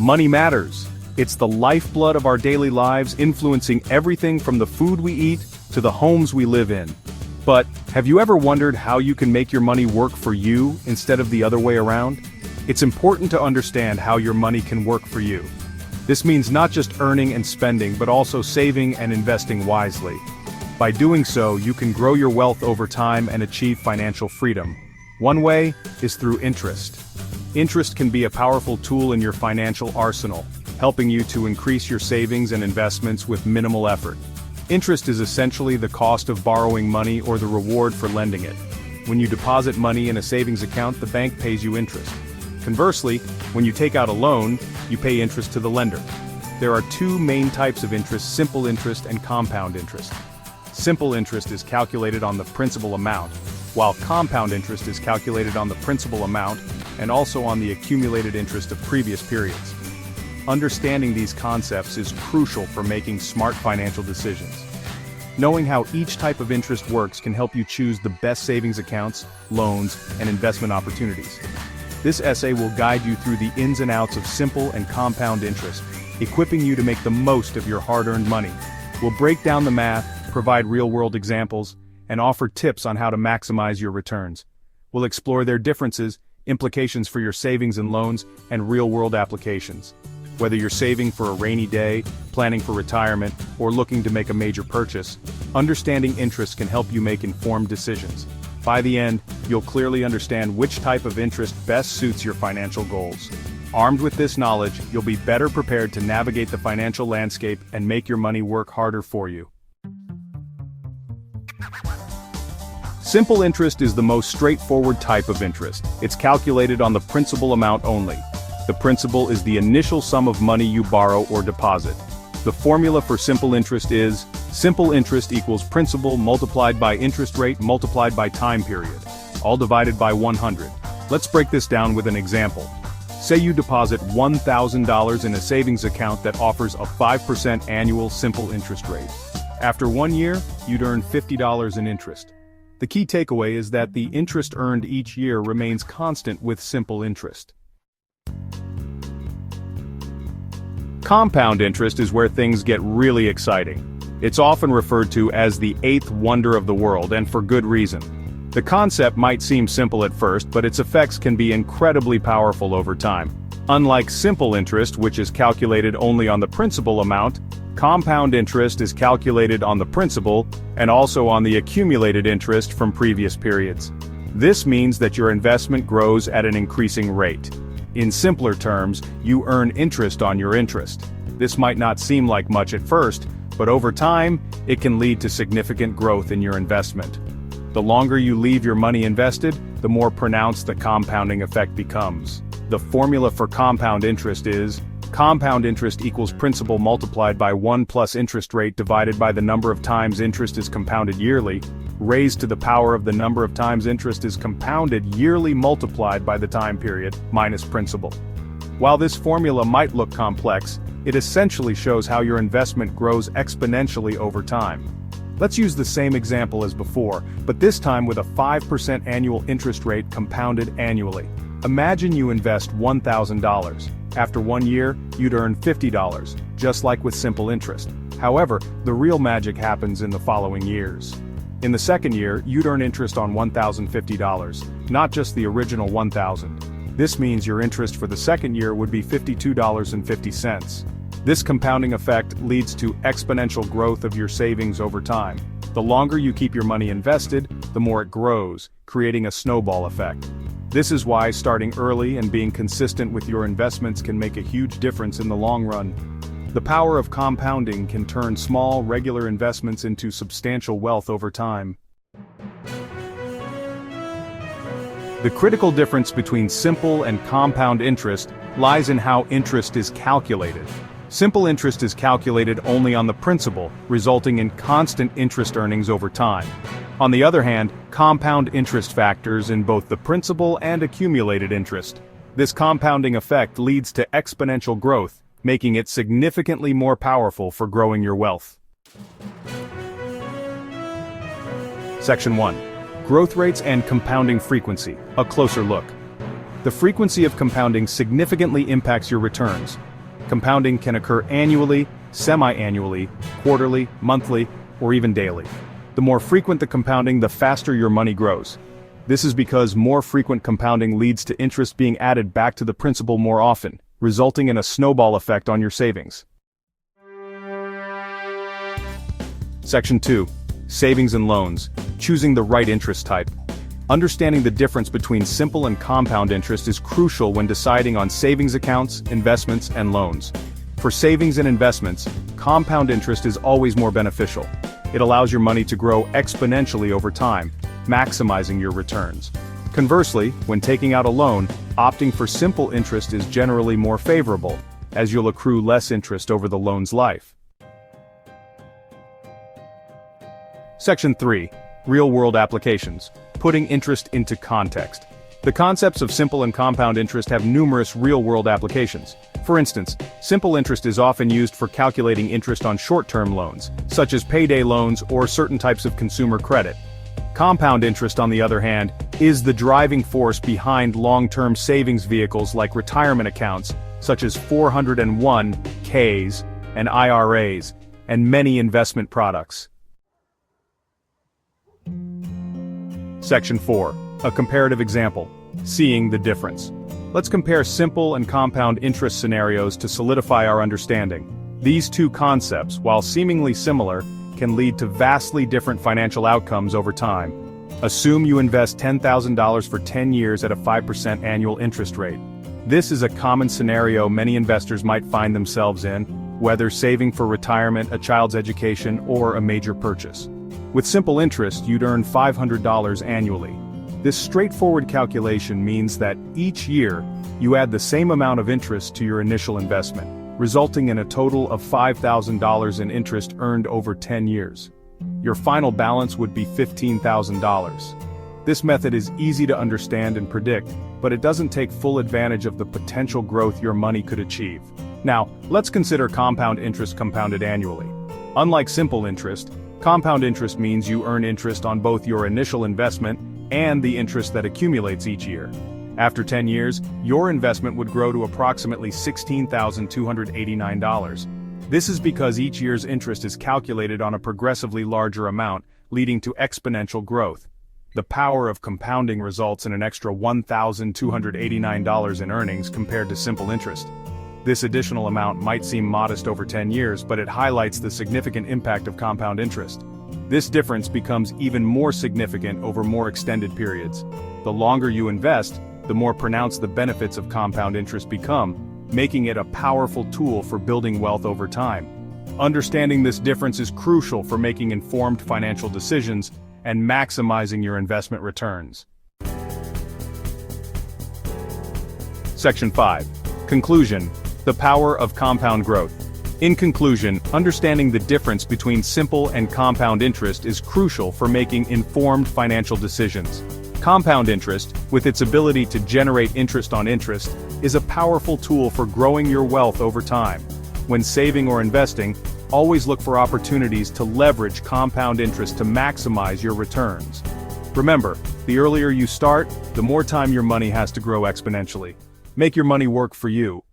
Money matters. It's the lifeblood of our daily lives, influencing everything from the food we eat to the homes we live in. But have you ever wondered how you can make your money work for you instead of the other way around? It's important to understand how your money can work for you. This means not just earning and spending, but also saving and investing wisely. By doing so, you can grow your wealth over time and achieve financial freedom. One way is through interest. Interest can be a powerful tool in your financial arsenal, helping you to increase your savings and investments with minimal effort. Interest is essentially the cost of borrowing money or the reward for lending it. When you deposit money in a savings account, the bank pays you interest. Conversely, when you take out a loan, you pay interest to the lender. There are two main types of interest: simple interest and compound interest. Simple interest is calculated on the principal amount, while compound interest is calculated on the principal amount and also on the accumulated interest of previous periods. Understanding these concepts is crucial for making smart financial decisions. Knowing how each type of interest works can help you choose the best savings accounts, loans, and investment opportunities. This essay will guide you through the ins and outs of simple and compound interest, equipping you to make the most of your hard-earned money. We'll break down the math, provide real-world examples, and offer tips on how to maximize your returns. We'll explore their differences, implications for your savings and loans, and real-world applications. Whether you're saving for a rainy day, planning for retirement, or looking to make a major purchase, understanding interest can help you make informed decisions. By the end, you'll clearly understand which type of interest best suits your financial goals. Armed with this knowledge, you'll be better prepared to navigate the financial landscape and make your money work harder for you. Simple interest is the most straightforward type of interest. It's calculated on the principal amount only. The principal is the initial sum of money you borrow or deposit. The formula for simple interest is: simple interest equals principal multiplied by interest rate multiplied by time period, all divided by 100. Let's break this down with an example. Say you deposit $1,000 in a savings account that offers a 5% annual simple interest rate. After 1 year, you'd earn $50 in interest. The key takeaway is that the interest earned each year remains constant with simple interest. Compound interest is where things get really exciting. It's often referred to as the eighth wonder of the world, and for good reason. The concept might seem simple at first, but its effects can be incredibly powerful over time. Unlike simple interest, which is calculated only on the principal amount, compound interest is calculated on the principal, and also on the accumulated interest from previous periods. This means that your investment grows at an increasing rate. In simpler terms, you earn interest on your interest. This might not seem like much at first, but over time, it can lead to significant growth in your investment. The longer you leave your money invested, the more pronounced the compounding effect becomes. The formula for compound interest is: compound interest equals principal multiplied by 1 plus interest rate divided by the number of times interest is compounded yearly, raised to the power of the number of times interest is compounded yearly multiplied by the time period, minus principal. While this formula might look complex, it essentially shows how your investment grows exponentially over time. Let's use the same example as before, but this time with a 5% annual interest rate compounded annually. Imagine you invest $1,000. After 1 year, you'd earn $50, just like with simple interest. However, the real magic happens in the following years. In the second year, you'd earn interest on $1,050, not just the original $1,000. This means your interest for the second year would be $52.50. This compounding effect leads to exponential growth of your savings over time. The longer you keep your money invested, the more it grows, creating a snowball effect. This is why starting early and being consistent with your investments can make a huge difference in the long run. The power of compounding can turn small, regular investments into substantial wealth over time. The critical difference between simple and compound interest lies in how interest is calculated. Simple interest is calculated only on the principal, resulting in constant interest earnings over time. On the other hand, compound interest factors in both the principal and accumulated interest. This compounding effect leads to exponential growth, making it significantly more powerful for growing your wealth. Section 1. Growth rates and compounding frequency, a closer look. The frequency of compounding significantly impacts your returns. Compounding can occur annually, semi-annually, quarterly, monthly, or even daily. The more frequent the compounding, the faster your money grows. This is because more frequent compounding leads to interest being added back to the principal more often, resulting in a snowball effect on your savings. Section 2. Savings and loans. Choosing the right interest type. Understanding the difference between simple and compound interest is crucial when deciding on savings accounts, investments, and loans. For savings and investments, compound interest is always more beneficial. It allows your money to grow exponentially over time, maximizing your returns. Conversely, when taking out a loan, opting for simple interest is generally more favorable, as you'll accrue less interest over the loan's life. Section 3. Real-world applications. Putting interest into context. The concepts of simple and compound interest have numerous real-world applications. For instance, simple interest is often used for calculating interest on short-term loans, such as payday loans or certain types of consumer credit. Compound interest, on the other hand, is the driving force behind long-term savings vehicles like retirement accounts, such as 401(k)s and IRAs, and many investment products. Section 4. A comparative example. Seeing the difference. Let's compare simple and compound interest scenarios to solidify our understanding. These two concepts, while seemingly similar, can lead to vastly different financial outcomes over time. Assume you invest $10,000 for 10 years at a 5% annual interest rate. This is a common scenario many investors might find themselves in, whether saving for retirement, a child's education, or a major purchase. With simple interest, you'd earn $500 annually. This straightforward calculation means that each year, you add the same amount of interest to your initial investment, resulting in a total of $5,000 in interest earned over 10 years. Your final balance would be $15,000. This method is easy to understand and predict, but it doesn't take full advantage of the potential growth your money could achieve. Now, let's consider compound interest compounded annually. Unlike simple interest, compound interest means you earn interest on both your initial investment and the interest that accumulates each year. After 10 years, your investment would grow to approximately $16,289. This is because each year's interest is calculated on a progressively larger amount, leading to exponential growth. The power of compounding results in an extra $1,289 in earnings compared to simple interest. This additional amount might seem modest over 10 years, but it highlights the significant impact of compound interest. This difference becomes even more significant over more extended periods. The longer you invest, the more pronounced the benefits of compound interest become, making it a powerful tool for building wealth over time. Understanding this difference is crucial for making informed financial decisions and maximizing your investment returns. Section 5. Conclusion. The power of compound growth. In conclusion, understanding the difference between simple and compound interest is crucial for making informed financial decisions. Compound interest, with its ability to generate interest on interest, is a powerful tool for growing your wealth over time. When saving or investing, always look for opportunities to leverage compound interest to maximize your returns. Remember, the earlier you start, the more time your money has to grow exponentially. Make your money work for you.